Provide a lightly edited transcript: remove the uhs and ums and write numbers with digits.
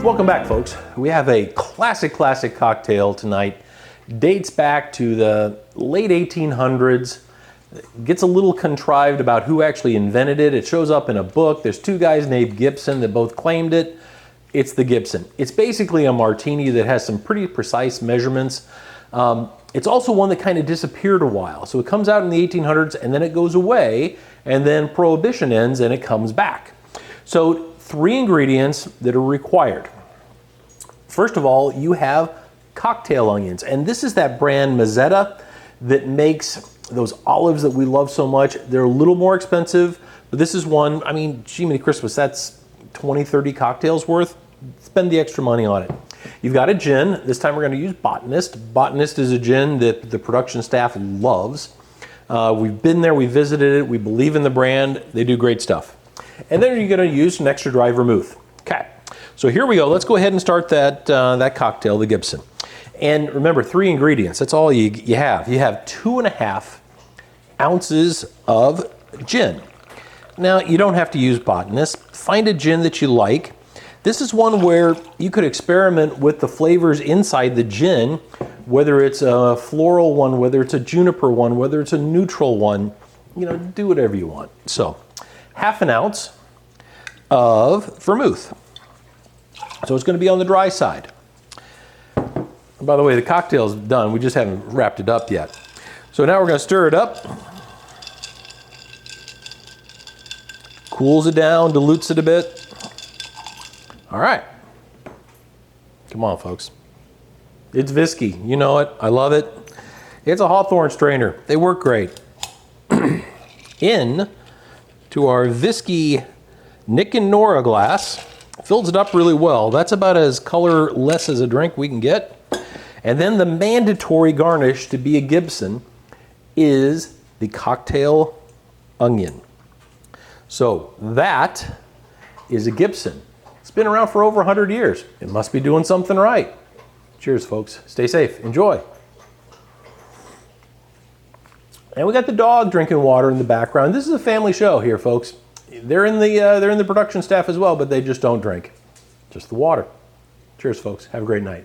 Welcome back, folks. We have a classic cocktail tonight. Dates back to the late 1800s. Gets a little contrived about who actually invented it. It shows up in a book. There's two guys named Gibson that both claimed it. It's the Gibson. It's basically a martini that has some pretty precise measurements. It's also one that kind of disappeared a while. So it comes out in the 1800s and then it goes away, and then Prohibition ends and it comes back. So 3 ingredients that are required. First of all, you have cocktail onions, and this is that brand Mazzetta that makes those olives that we love so much. They're a little more expensive, but this is one, I mean, gee, many Christmas, that's 20, 30 cocktails worth. Spend the extra money on it. You've got a gin. This time we're going to use Botanist. Botanist is a gin that the production staff loves. We've been there, we visited it, we believe in the brand, they do great stuff. And then you're going to use an extra dry vermouth. Okay, so here we go. Let's go ahead and start that, that cocktail, the Gibson. And remember, 3 ingredients, that's all you have. You have 2.5 ounces of gin. Now, you don't have to use Botanist. Find a gin that you like. This is one where you could experiment with the flavors inside the gin, whether it's a floral one, whether it's a juniper one, whether it's a neutral one, you know, do whatever you want. So, 1/2 ounce of vermouth. So it's going to be on the dry side. And by the way, the cocktail's done. We just haven't wrapped it up yet. So now we're going to stir it up. Cools it down, dilutes it a bit. All right. Come on, folks. It's whiskey. You know it. I love it. It's a Hawthorne strainer. They work great. In to our whiskey Nick Nora glass. Fills it up really well. That's about as colorless as a drink we can get. And then the mandatory garnish to be a Gibson is the cocktail onion. So that is a Gibson. It's been around for over 100 years. It must be doing something right. Cheers, folks. Stay safe. Enjoy. And we got the dog drinking water in the background. This is a family show here, folks. They're in the production staff as well, but they just don't drink. Just the water. Cheers, folks. Have a great night.